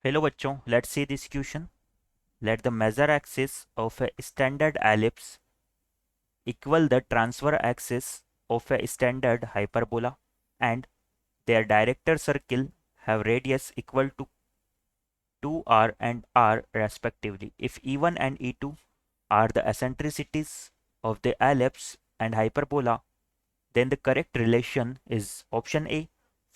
Hello बच्चों, let's see this question. Let the major axis of a standard ellipse equal the transverse axis of a standard hyperbola and their director circle have radius equal to 2r and r respectively. If E1 and E2 are the eccentricities of the ellipse and hyperbola, then the correct relation is option A,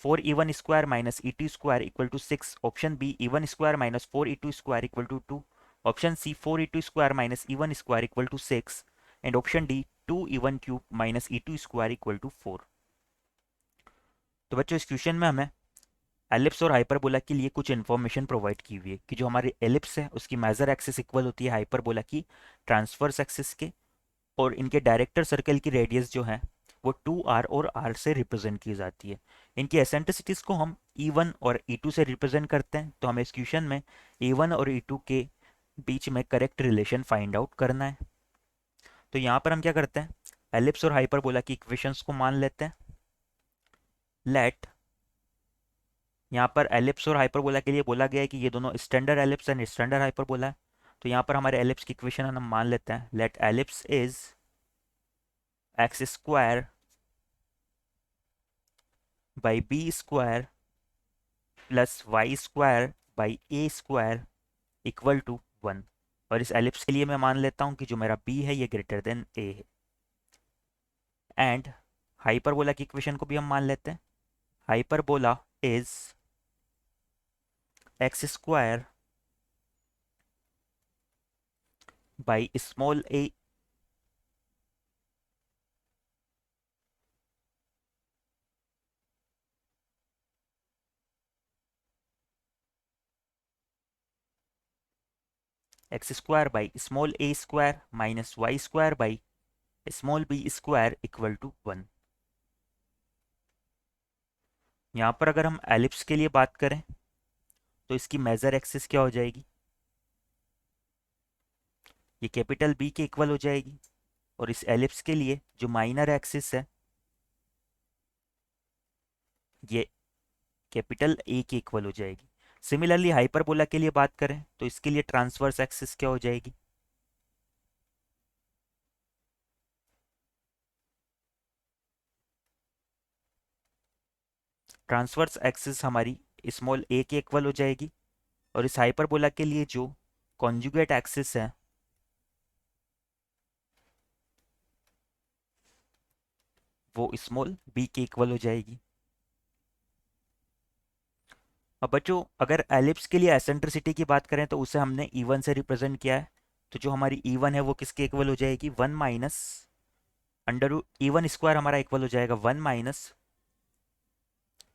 4E1 square minus E2 square equal to 6. Option B, E1 square minus 4E2 square equal to 2. Option C, 4E2 square minus E1 square equal to 6. And option D, 2E1 cube minus E2 square equal to 4. तो बच्चों, इस question में हमें ellipse और hyperbola के लिए कुछ information provide की हुई है कि जो हमारी एलिप्स है उसकी मेजर एक्सिस इक्वल होती है हाइपरबोला की ट्रांसवर्स एक्सिस के, और इनके डायरेक्टर सर्कल की रेडियस जो है वो 2r और r से रिप्रेजेंट की जाती है. इनकी एसेंट्रिसिटीज को हम E1 और E2 से रिप्रेजेंट करते हैं, तो हमें इस क्वेश्चन में E1 और E2 के बीच में करेक्ट रिलेशन फाइंड आउट करना है. तो यहाँ पर हम क्या करते हैं, एलिप्स और हाइपरबोला की इक्वेशंस को मान लेते हैं. लेट, यहाँ पर एलिप्स और हाइपरबोला के लिए बोला गया है कि ये दोनों standard ellipse and standard hyperbola है. तो यहाँ पर हमारे एलिप्स की इक्वेशन हम मान लेते हैं. Let ellipse is X square by B square plus Y square by A square equal to 1. और इस एलिप्स के लिए मैं मान लेता हूँ कि जो मेरा बी है ये ग्रेटर देन ए है. एंड हाइपरबोला की इक्वेशन को भी हम मान लेते हैं. Hyperbola is X square by small A X square by small A square minus Y square by small B square equal to 1. यहाँ पर अगर हम एलिप्स के लिए बात करें तो इसकी मेजर एक्सिस क्या हो जाएगी, ये कैपिटल बी के इक्वल हो जाएगी. और इस एलिप्स के लिए जो माइनर एक्सिस है ये कैपिटल ए के इक्वल हो जाएगी. सिमिलरली हाइपरबोला के लिए बात करें तो इसके लिए ट्रांसवर्स एक्सिस क्या हो जाएगी, ट्रांसवर्स एक्सिस हमारी स्मॉल ए के इक्वल हो जाएगी. और इस हाइपरबोला के लिए जो कॉन्जुगेट एक्सिस है वो स्मॉल बी के इक्वल हो जाएगी. अब बच्चों, अगर एलिप्स के लिए एसेंट्रिसिटी की बात करें तो उसे हमने E1 से रिप्रेजेंट किया है. तो जो हमारी E1 है वो किसके इक्वल हो जाएगी, 1 minus under root E1 square हमारा इक्वल हो जाएगा 1 minus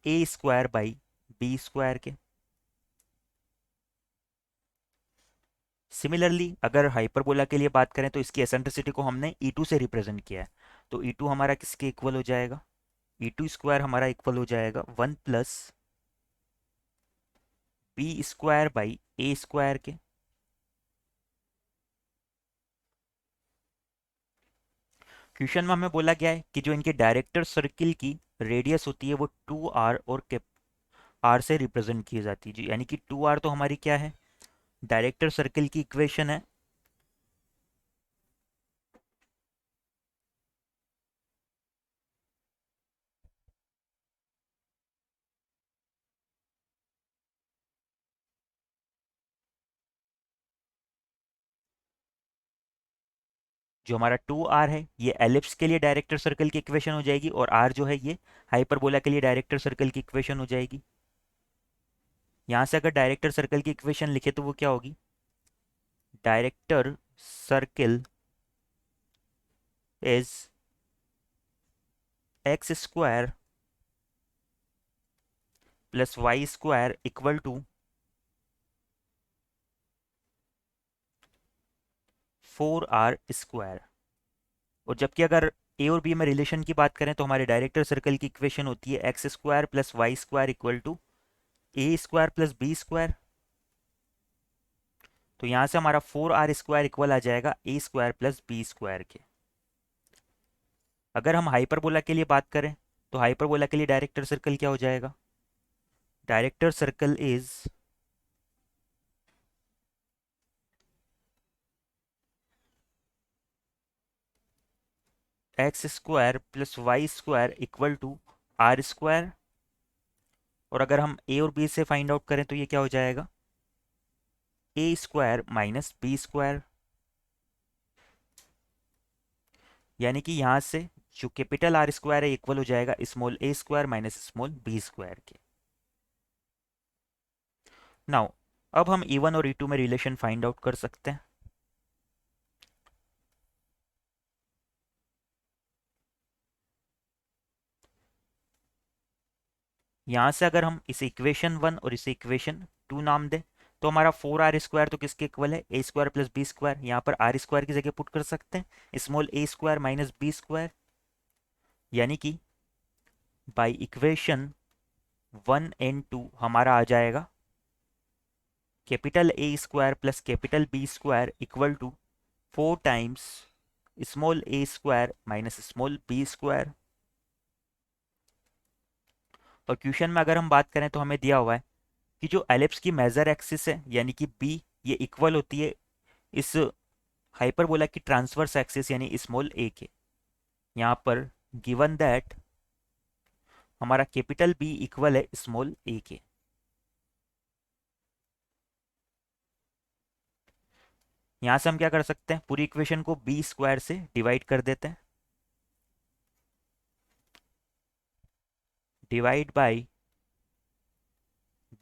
A square by B square के. सिमिलरली अगर हाइपरबोला के लिए बात करें तो इसकी एसेंट्रिसिटी को हमने E2 से रिप्रेजेंट किया है. तो E2 हमारा किसके इक्वल हो जाएगा, E2 स्क्वायर हमारा इक्वल हो जाएगा 1 plus B square by A square के. क्वेश्चन में हमें बोला गया है कि जो इनके डायरेक्टर सर्किल की रेडियस होती है वो 2r और आर से रिप्रेजेंट की जाती है जी. यानी कि 2r तो हमारी क्या है, डायरेक्टर सर्किल की इक्वेशन है. जो हमारा 2r है ये एलिप्स के लिए डायरेक्टर सर्कल की इक्वेशन हो जाएगी, और r जो है ये हाइपरबोला के लिए डायरेक्टर सर्कल की इक्वेशन हो जाएगी. यहाँ से अगर डायरेक्टर सर्कल की इक्वेशन लिखे तो वो क्या होगी, director circle is X square plus Y square equal to 4r square. और जबकि अगर ए और बी में रिलेशन की बात करें तो हमारे डायरेक्टर सर्कल की इक्वेशन होती है X square plus Y square equal to A square plus B square. तो यहाँ से हमारा 4r स्क्वायर इक्वल आ जाएगा ए स्क्वायर प्लस बी स्क्वायर के. अगर हम हाइपरबोला के लिए बात करें तो हाइपरबोला के लिए डायरेक्टर सर्कल क्या हो जाएगा, director circle is X square plus Y square equal to R square. और अगर हम ए और बी से फाइंड आउट करें तो ये क्या हो जाएगा, ए स्क्वायर माइनस बी स्क्वायर। यानी कि यहाँ से जो कैपिटल आर स्क्वायर है इक्वल हो जाएगा स्मॉल ए square minus small B square के। नाउ अब हम E1 और E2 में रिलेशन फाइंड आउट कर सकते हैं। यहाँ से अगर हम इसे इक्वेशन 1 और इसे इक्वेशन 2 नाम दें तो हमारा 4r² तो किसके इक्वल है, ए स्क्वायर प्लस बी स्क्वायर। यहाँ पर आर स्क्वायर की जगह पुट कर सकते हैं स्मॉल ए स्क्वायर माइनस बी स्क्वायर। यानी कि बाई इक्वेशन 1 एंड 2 हमारा आ जाएगा capital A square plus capital B square equal to 4 times small A square minus small B square. और क्वेश्चन में अगर हम बात करें तो हमें दिया हुआ है कि जो एलिप्स की मेजर एक्सिस है यानी कि बी, ये इक्वल होती है इस हाइपरबोला की ट्रांसवर्स एक्सिस यानी स्मॉल ए के। यहाँ पर गिवन दैट हमारा कैपिटल बी इक्वल है स्मॉल ए के। यहाँ से हम क्या कर सकते हैं, पूरी इक्वेशन को बी स्क्वायर से डिवाइड कर देते हैं। डिवाइड बाई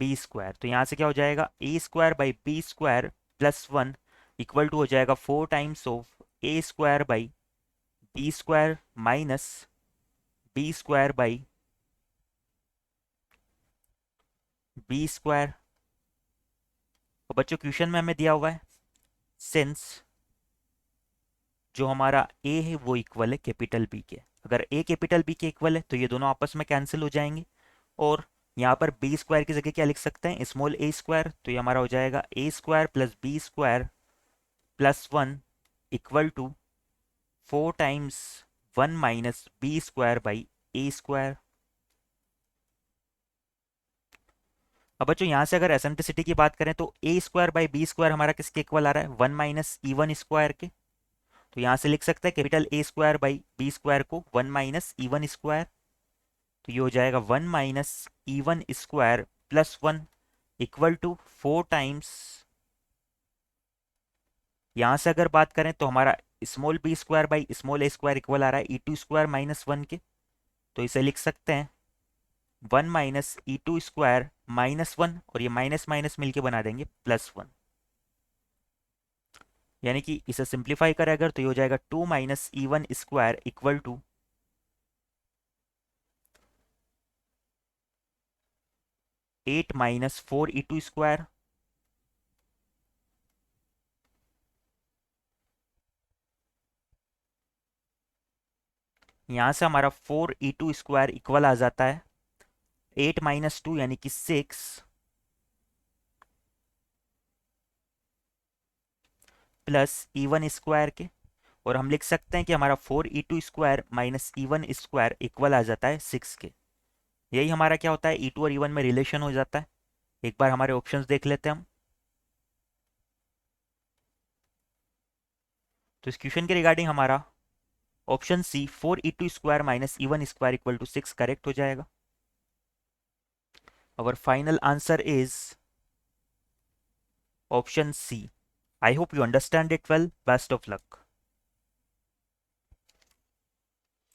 बी स्क्वायर, तो यहाँ से क्या हो जाएगा, ए square by B square plus 1 equal to हो जाएगा 4 times of a square by B square minus b square by B square. और बच्चों क्वेश्चन में हमें दिया हुआ है सिंस जो हमारा ए है वो इक्वल है कैपिटल बी के। अगर ए कैपिटल बी के इक्वल है तो ये दोनों आपस में कैंसिल हो जाएंगे। और यहाँ पर बी स्क्वायर की जगह क्या लिख सकते हैं, स्मॉल ए स्क्वायर। तो ये हमारा हो जाएगा ए square plus B square plus 1 equal to 4 times 1 minus b square by A square. अब बच्चों यहाँ से अगर एसेंट्रिसिटी की बात करें तो ए स्क्वायर बाई बी स्क्वायर हमारा किसके इक्वल आ रहा है, 1 माइनस ई वन स्क्वायर के। तो यहाँ से लिख सकते हैं capital A square by B square को 1 माइनस ई वन स्क्वायर। तो ये हो जाएगा 1 minus E one square plus 1 equal to 4 times. यहाँ से अगर बात करें तो हमारा small B square by small A square equal आ रहा है ई टू स्क्वायर माइनस 1 के। तो इसे लिख सकते हैं 1 minus E two square minus 1 और ये माइनस माइनस मिलके बना देंगे प्लस 1। यानी कि इसे सिंप्लीफाई करें अगर तो ये हो जाएगा 2 minus E one square equal to 8 minus 4 E two square. यहाँ से हमारा 4 ई टू स्क्वायर इक्वल आ जाता है 8 माइनस 2 यानी कि 6 प्लस ई वन स्क्वायर के। और हम लिख सकते हैं कि हमारा 4 E two square minus E one square equal आ जाता है 6 के। यही हमारा क्या होता है, ई टू और ई वन में रिलेशन हो जाता है। एक बार हमारे ऑप्शंस देख लेते हैं हम। तो इस क्वेश्चन के रिगार्डिंग हमारा option C 4 E two square minus E one square equal to 6 correct हो जाएगा। our final answer is option C. I hope you understand it well. Best of luck.